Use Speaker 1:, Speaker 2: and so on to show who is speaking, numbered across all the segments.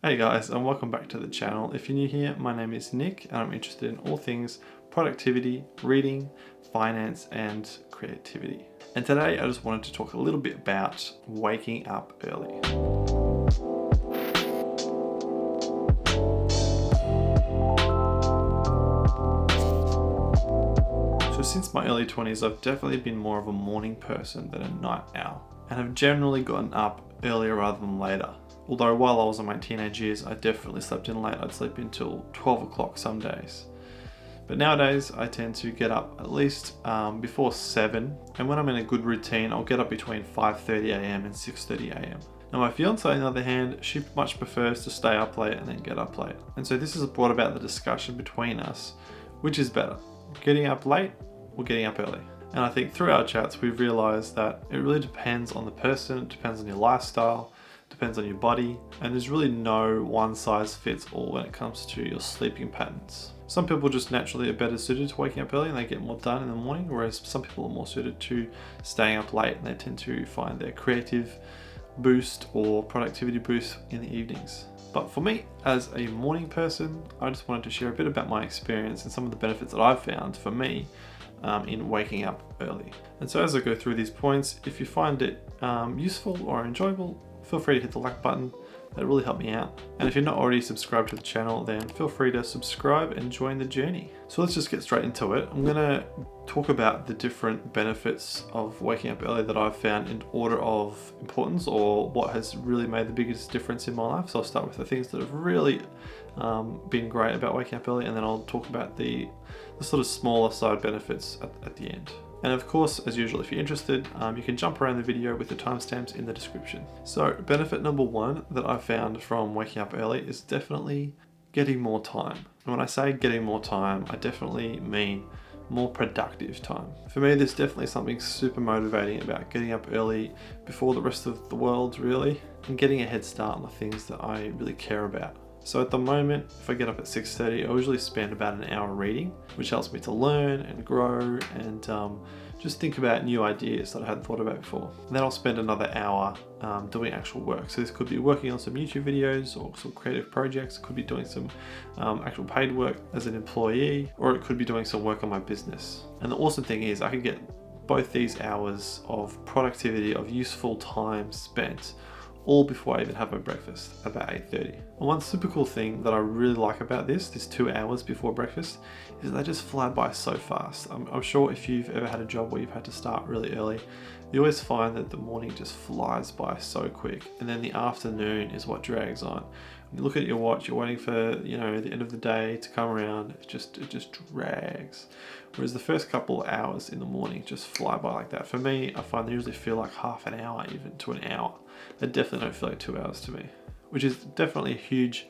Speaker 1: Hey guys, and welcome back to the channel. If you're new here, my name is Nick and I'm interested in all things productivity, reading, finance and creativity. And today I just wanted to talk a little bit about waking up early. So since my early 20s, I've definitely been more of a morning person than a night owl, and have generally gotten up earlier rather than later. Although while I was in my teenage years, I definitely slept in late. I'd sleep until 12 o'clock some days. But nowadays, I tend to get up at least before 7. And when I'm in a good routine, I'll get up between 5:30 a.m. and 6:30 a.m. Now my fiance, on the other hand, she much prefers to stay up late and then get up late. And so this has brought about the discussion between us, which is better, getting up late or getting up early? And I think through our chats, we've realized that it really depends on the person, it depends on your lifestyle, depends on your body, and there's really no one size fits all when it comes to your sleeping patterns. Some people just naturally are better suited to waking up early and they get more done in the morning, whereas some people are more suited to staying up late and they tend to find their creative boost or productivity boost in the evenings. But for me, as a morning person, I just wanted to share a bit about my experience and some of the benefits that I've found for me in waking up early. And so as I go through these points, if you find it useful or enjoyable, feel free to hit the like button. That really helped me out. And if you're not already subscribed to the channel, then feel free to subscribe and join the journey. So let's just get straight into it. I'm gonna talk about the different benefits of waking up early that I've found in order of importance, or what has really made the biggest difference in my life. So I'll start with the things that have really been great about waking up early, and then I'll talk about the sort of smaller side benefits at the end. And of course, as usual, if you're interested, you can jump around the video with the timestamps in the description. So benefit number one that I've found from waking up early is definitely getting more time. And when I say getting more time, I definitely mean more productive time. For me, there's definitely something super motivating about getting up early before the rest of the world, really, and getting a head start on the things that I really care about. So at the moment, if I get up at 6:30, I usually spend about an hour reading, which helps me to learn and grow and just think about new ideas that I hadn't thought about before. And then I'll spend another hour doing actual work. So this could be working on some YouTube videos or some creative projects, could be doing some actual paid work as an employee, or it could be doing some work on my business. And the awesome thing is I can get both these hours of productivity, of useful time spent, all before I even have my breakfast, about 8:30. And one super cool thing that I really like about this 2 hours before breakfast, is they just fly by so fast. I'm sure if you've ever had a job where you've had to start really early, you always find that the morning just flies by so quick, and then the afternoon is what drags on. When you look at your watch, you're waiting for the end of the day to come around. It just drags. Whereas the first couple of hours in the morning just fly by like that. For me, I find they usually feel like half an hour, even to an hour. They definitely don't feel like 2 hours to me, which is definitely a huge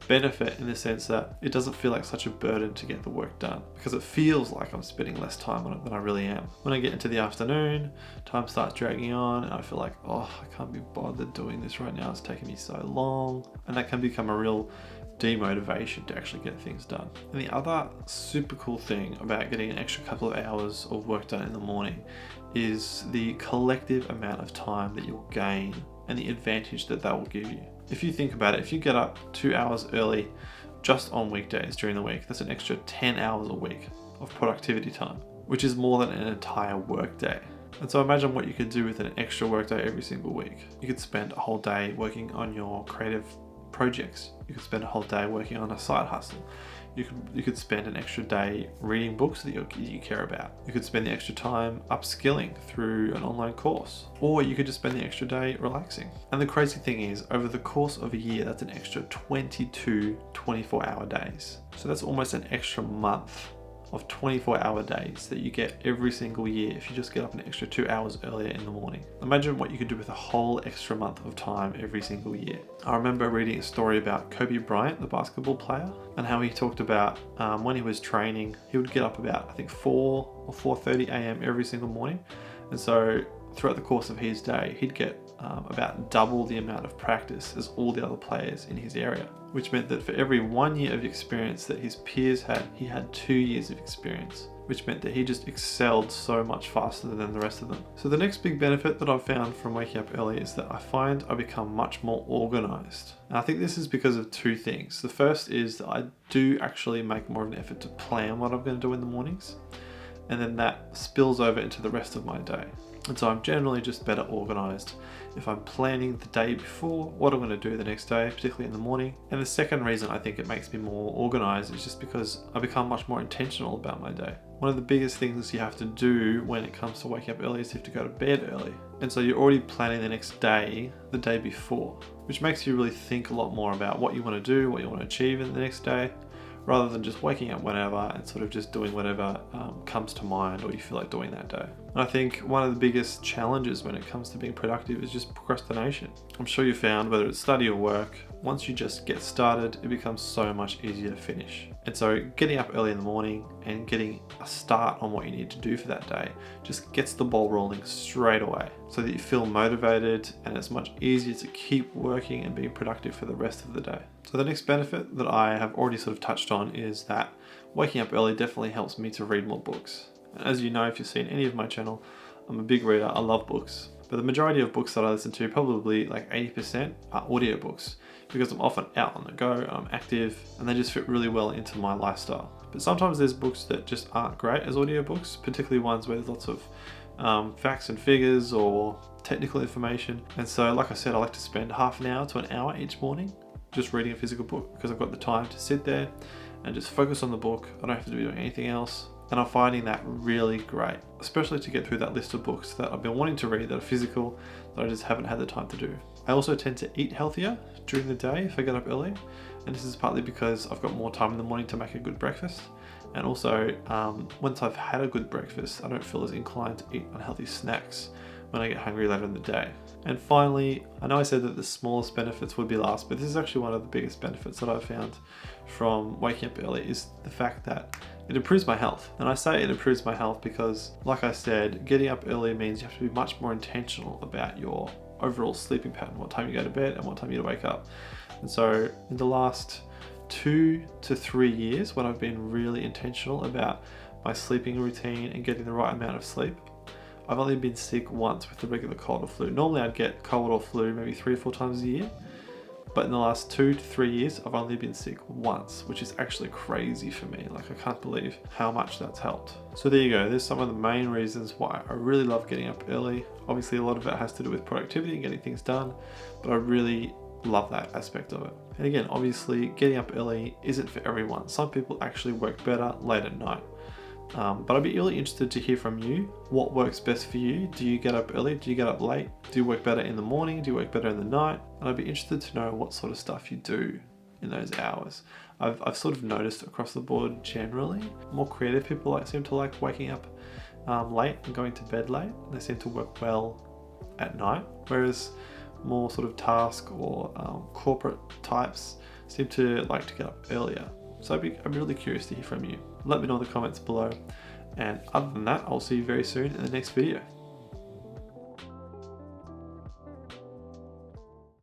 Speaker 1: benefit in the sense that it doesn't feel like such a burden to get the work done, because it feels like I'm spending less time on it than I really am. When I get into the afternoon, time starts dragging on and I feel like, oh, I can't be bothered doing this right now, it's taking me so long, and that can become a real demotivation to actually get things done. And the other super cool thing about getting an extra couple of hours of work done in the morning is the collective amount of time that you'll gain and the advantage that will give you. If you think about it, if you get up 2 hours early just on weekdays during the week, that's an extra 10 hours a week of productivity time, which is more than an entire work day. And so imagine what you could do with an extra work day every single week. You could spend a whole day working on your creative projects. You could spend a whole day working on a side hustle. You could spend an extra day reading books that you care about. You could spend the extra time upskilling through an online course, or you could just spend the extra day relaxing. And the crazy thing is, over the course of a year, that's an extra 22 24-hour days. So that's almost an extra month of 24-hour days that you get every single year if you just get up an extra 2 hours earlier in the morning. Imagine what you could do with a whole extra month of time every single year. I remember reading a story about Kobe Bryant, the basketball player, and how he talked about when he was training, he would get up about, I think, 4 or 4:30 a.m. every single morning. And so throughout the course of his day, he'd get about double the amount of practice as all the other players in his area, which meant that for every 1 year of experience that his peers had, he had 2 years of experience. which meant that he just excelled so much faster than the rest of them. So the next big benefit that I've found from waking up early is that I find I become much more organized. And I think this is because of two things. The first is that I do actually make more of an effort to plan what I'm going to do in the mornings, and then that spills over into the rest of my day. And so I'm generally just better organized if I'm planning the day before what I'm going to do the next day, particularly in the morning. And the second reason I think it makes me more organized is just because I become much more intentional about my day. One of the biggest things you have to do when it comes to waking up early is you have to go to bed early. And so you're already planning the next day, the day before, which makes you really think a lot more about what you want to do, what you want to achieve in the next day, rather than just waking up whenever and sort of just doing whatever comes to mind or you feel like doing that day. And I think one of the biggest challenges when it comes to being productive is just procrastination. I'm sure you found, whether it's study or work, once you just get started, it becomes so much easier to finish. And so getting up early in the morning and getting a start on what you need to do for that day just gets the ball rolling straight away so that you feel motivated, and it's much easier to keep working and being productive for the rest of the day. So the next benefit that I have already sort of touched on is that waking up early definitely helps me to read more books. And as you know, if you've seen any of my channel, I'm a big reader, I love books. But the majority of books that I listen to, probably like 80%, are audiobooks, because I'm often out on the go, I'm active, and they just fit really well into my lifestyle. But sometimes there's books that just aren't great as audiobooks, particularly ones where there's lots of facts and figures or technical information. And so, like I said, I like to spend half an hour to an hour each morning just reading a physical book, because I've got the time to sit there and just focus on the book. I don't have to be doing anything else. And I'm finding that really great, especially to get through that list of books that I've been wanting to read that are physical that I just haven't had the time to do. I also tend to eat healthier during the day if I get up early, and this is partly because I've got more time in the morning to make a good breakfast. And also, once I've had a good breakfast, I don't feel as inclined to eat unhealthy snacks when I get hungry later in the day. And finally, I know I said that the smallest benefits would be last, but this is actually one of the biggest benefits that I've found from waking up early, is the fact that it improves my health. And I say it improves my health because, like I said, getting up early means you have to be much more intentional about your overall sleeping pattern, what time you go to bed and what time you wake up. And so in the last 2 to 3 years, when I've been really intentional about my sleeping routine and getting the right amount of sleep, I've only been sick once with the regular cold or flu. Normally I'd get cold or flu maybe 3 or 4 times a year, but in the last 2 to 3 years, I've only been sick once, which is actually crazy for me. Like, I can't believe how much that's helped. So there you go. There's some of the main reasons why I really love getting up early. Obviously, a lot of it has to do with productivity and getting things done, but I really love that aspect of it. And again, obviously, getting up early isn't for everyone. Some people actually work better late at night. But I'd be really interested to hear from you. What works best for you? Do you get up early? Do you get up late? Do you work better in the morning? Do you work better in the night? And I'd be interested to know what sort of stuff you do in those hours. I've sort of noticed across the board, generally, more creative people seem to like waking up late and going to bed late. They seem to work well at night, whereas more sort of task or corporate types seem to like to get up earlier. So I'd be really curious to hear from you. Let me know in the comments below. And other than that, I'll see you very soon in the next video.